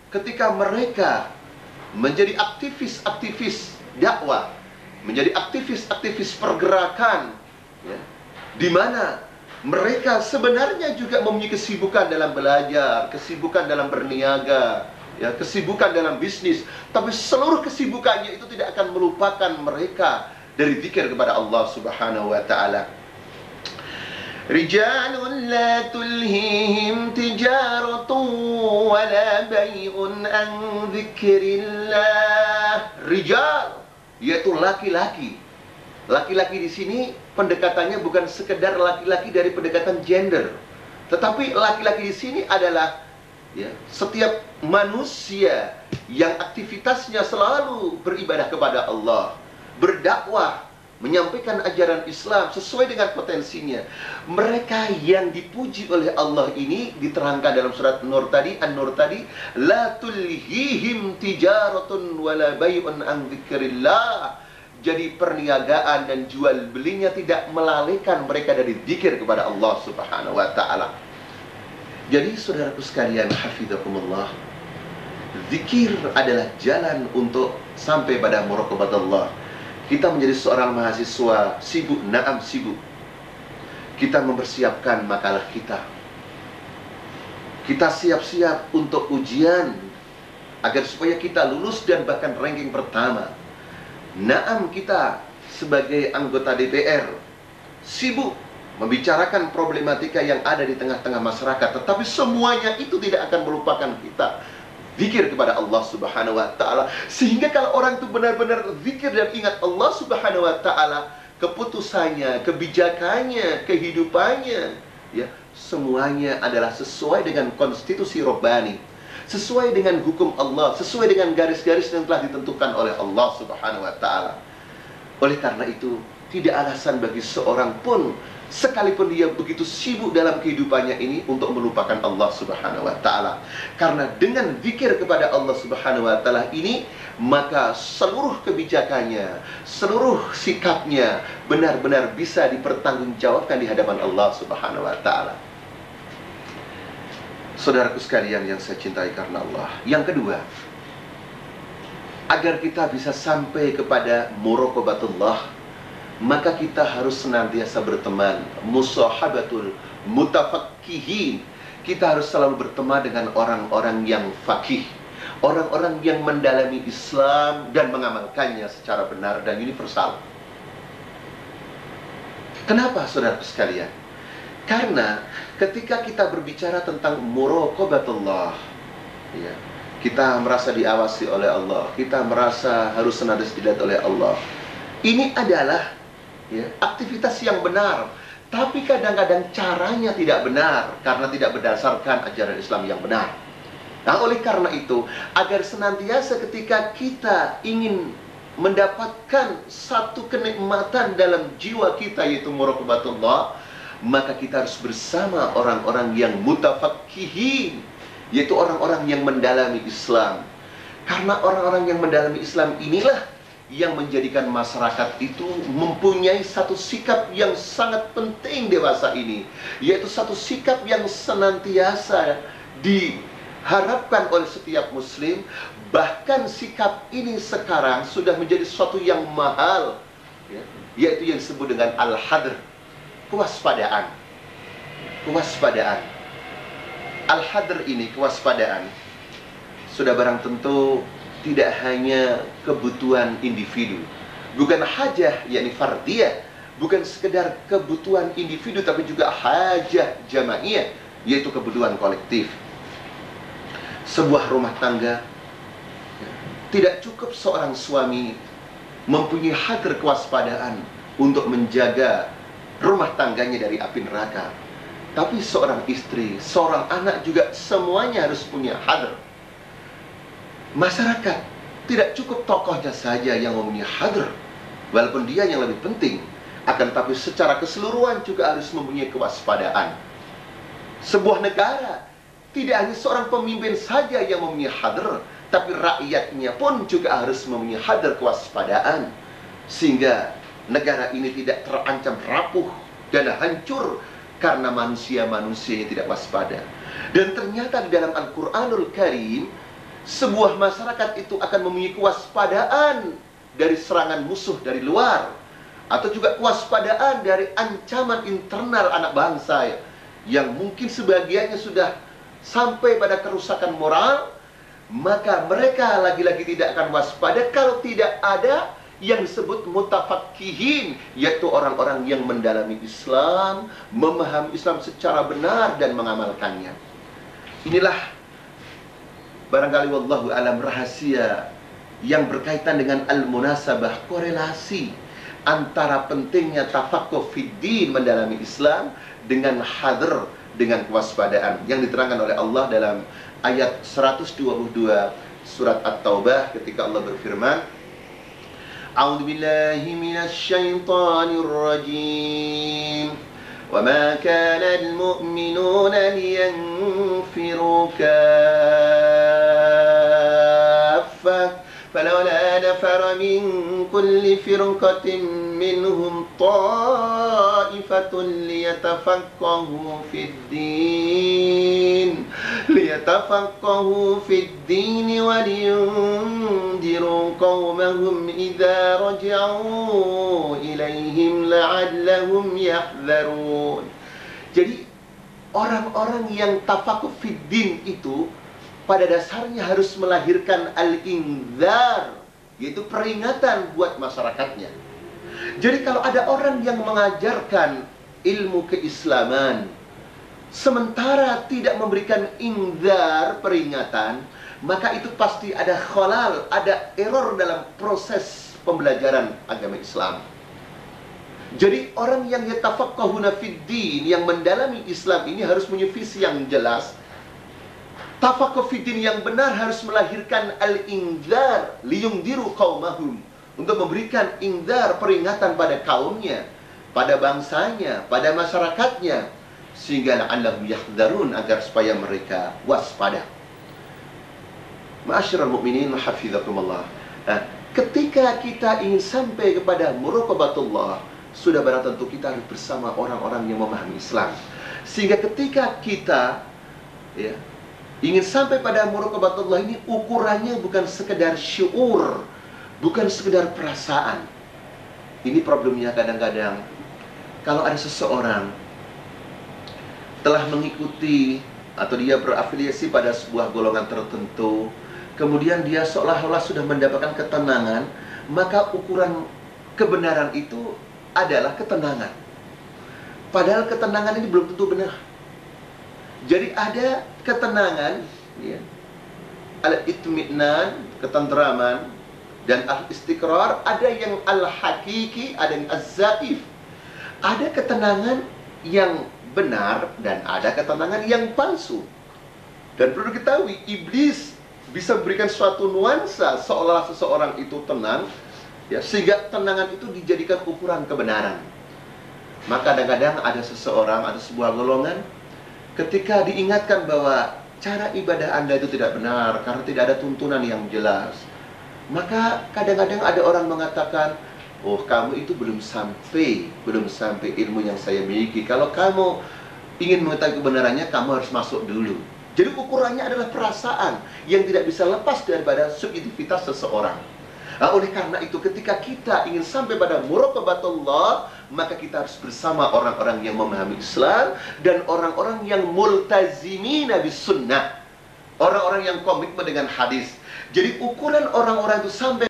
ketika mereka menjadi aktivis-aktivis dakwah, menjadi aktivis-aktivis pergerakan, ya, di mana mereka sebenarnya juga mempunyai kesibukan dalam belajar, kesibukan dalam berniaga, ya, kesibukan dalam bisnis, tapi seluruh kesibukannya itu tidak akan melupakan mereka dari zikir kepada Allah Subhanahu wa taala. Rijalun la tulhihim tijaratun wala bay'un an dzikrillah. Rijal, yaitu laki-laki. Laki-laki di sini pendekatannya bukan sekedar laki-laki dari pendekatan gender, tetapi laki-laki di sini adalah, ya, setiap manusia yang aktivitasnya selalu beribadah kepada Allah, berdakwah, menyampaikan ajaran Islam sesuai dengan potensinya. Mereka yang dipuji oleh Allah ini diterangkan dalam surat Nur tadi, An-Nur tadi, la tulhihim tijaratun wala bay'un an dzikrillah. Jadi perniagaan dan jual belinya tidak melalaikan mereka dari zikir kepada Allah Subhanahu wa taala. Jadi saudaraku sekalian, hafizakumullah, zikir adalah jalan untuk sampai pada muraqabatullah. Kita menjadi seorang mahasiswa sibuk, na'am sibuk. Kita mempersiapkan makalah kita. Kita siap-siap untuk ujian agar supaya kita lulus dan bahkan ranking pertama. Na'am, kita sebagai anggota DPR sibuk membicarakan problematika yang ada di tengah-tengah masyarakat, tetapi semuanya itu tidak akan melupakan kita zikir kepada Allah Subhanahu wa taala. Sehingga kalau orang itu benar-benar zikir dan ingat Allah Subhanahu wa taala, keputusannya, kebijakannya, kehidupannya, ya, semuanya adalah sesuai dengan konstitusi Rabbani, sesuai dengan hukum Allah, sesuai dengan garis-garis yang telah ditentukan oleh Allah Subhanahu wa taala. Oleh karena itu, tidak alasan bagi seorang pun, sekalipun dia begitu sibuk dalam kehidupannya ini, untuk melupakan Allah Subhanahu wa taala. Karena dengan zikir kepada Allah Subhanahu wa taala ini, maka seluruh kebijakannya, seluruh sikapnya benar-benar bisa dipertanggungjawabkan di hadapan Allah Subhanahu wa taala. Saudaraku sekalian yang saya cintai karena Allah, yang kedua, agar kita bisa sampai kepada muraqabatullah, maka kita harus senantiasa berteman, musahabatul mutafaqqihin. Kita harus selalu berteman dengan orang-orang yang faqih, orang-orang yang mendalami Islam dan mengamalkannya secara benar dan universal. Kenapa saudaraku sekalian? Karena ketika kita berbicara tentang muraqabatullah, ya, kita merasa diawasi oleh Allah, kita merasa harus senantiasa dilihat oleh Allah. Ini adalah, ya, aktivitas yang benar, tapi kadang-kadang caranya tidak benar karena tidak berdasarkan ajaran Islam yang benar. Nah, oleh karena itu, agar senantiasa ketika kita ingin mendapatkan satu kenikmatan dalam jiwa kita, yaitu muraqabatullah, maka kita harus bersama orang-orang yang mutafaqqihin, yaitu orang-orang yang mendalami Islam. Karena orang-orang yang mendalami Islam inilah yang menjadikan masyarakat itu mempunyai satu sikap yang sangat penting dewasa ini, yaitu satu sikap yang senantiasa diharapkan oleh setiap muslim. Bahkan sikap ini sekarang sudah menjadi sesuatu yang mahal, ya, yaitu yang disebut dengan al-hadr, kewaspadaan. Kewaspadaan. Al-hadr ini, kewaspadaan, sudah barang tentu tidak hanya kebutuhan individu, bukan hajah, yakni fardiyah, bukan sekedar kebutuhan individu, tapi juga hajah jamaiyah, yaitu kebutuhan kolektif. Sebuah rumah tangga, tidak cukup seorang suami mempunyai hadr kewaspadaan untuk menjaga rumah tangganya dari api neraka, tapi seorang istri, seorang anak juga semuanya harus punya hadr. Masyarakat tidak cukup tokohnya saja yang mempunyai hadr, walaupun dia yang lebih penting, akan tapi secara keseluruhan juga harus mempunyai kewaspadaan. Sebuah negara tidak hanya seorang pemimpin saja yang mempunyai hadr, tapi rakyatnya pun juga harus mempunyai hadr kewaspadaan, sehingga negara ini tidak terancam rapuh dan hancur karena manusia-manusia yang tidak waspada. Dan ternyata di dalam Al-Quranul Karim, sebuah masyarakat itu akan memiliki kewaspadaan dari serangan musuh dari luar, atau juga kewaspadaan dari ancaman internal anak bangsa yang mungkin sebagiannya sudah sampai pada kerusakan moral, maka mereka lagi-lagi tidak akan waspada kalau tidak ada yang disebut mutafakkihin, yaitu orang-orang yang mendalami Islam, memahami Islam secara benar dan mengamalkannya. Inilah barangkali wallahu alam rahasia yang berkaitan dengan al-munasabah, korelasi antara pentingnya tafaqquh fid din, mendalami Islam, dengan hadr, dengan kewaspadaan yang diterangkan oleh Allah dalam ayat 122 surat At-Taubah ketika Allah berfirman, A'udzu billahi minasy syaithanir rajim. Wa ma kana al-mu'minuna liyanfiru kaffah falawla nafara min kulli firqatin minhum ta'ifatun liyatafaqahu fid din wa liyundiru qaumahum idza raja'u ilaihim la'allahum yahdharun. Jadi orang-orang yang tafaqquh fid din itu pada dasarnya harus melahirkan al-indzar, yaitu peringatan buat masyarakatnya. Jadi kalau ada orang yang mengajarkan ilmu keislaman sementara tidak memberikan indzar, peringatan, maka itu pasti ada khalal, ada error dalam proses pembelajaran agama Islam. Jadi orang yang yatafaqqahuna fid din, yang mendalami Islam ini harus punya visi yang jelas. Tafaqquh fid din yang benar harus melahirkan al-indzar liyundiru qaumahum, untuk memberikan indzar, peringatan pada kaumnya, pada bangsanya, pada masyarakatnya, sehingga la'allahum yahdharun, agar supaya mereka waspada. Ma'asyiral mukminin hafizakumullah. Nah, ketika kita ingin sampai kepada muraqabatullah, sudah barang tentu kita harus bersama orang-orang yang memahami Islam. Sehingga ketika kita ingin sampai pada muraqabatullah ini, ukurannya bukan sekedar syuur, bukan sekedar perasaan. Ini problemnya kadang-kadang kalau ada seseorang telah mengikuti atau dia berafiliasi pada sebuah golongan tertentu, kemudian dia seolah-olah sudah mendapatkan ketenangan, maka ukuran kebenaran itu adalah ketenangan. Padahal ketenangan ini belum tentu benar. Jadi ada ketenangan, al-itmi'nan, ketentraman, dan al-istiqrar. Ada yang al-hakiki, ada yang az-zaif. Ada ketenangan yang benar dan ada ketenangan yang palsu. Dan perlu diketahui, iblis bisa memberikan suatu nuansa seolah seseorang itu tenang, sehingga tenangan itu dijadikan ukuran kebenaran. Maka kadang-kadang ada seseorang, ada sebuah golongan, ketika diingatkan bahwa cara ibadah Anda itu tidak benar karena tidak ada tuntunan yang jelas, maka kadang-kadang ada orang mengatakan, oh, kamu itu belum sampai ilmu yang saya miliki. Kalau kamu ingin mengetahui kebenarannya, kamu harus masuk dulu. Jadi ukurannya adalah perasaan yang tidak bisa lepas daripada subjektivitas seseorang. Nah, oleh karena itu ketika kita ingin sampai pada muraqabatullah, maka kita harus bersama orang-orang yang memahami Islam dan orang-orang yang multazimina bis sunnah, orang-orang yang komitmen dengan hadis. Jadi ukuran orang-orang itu sampai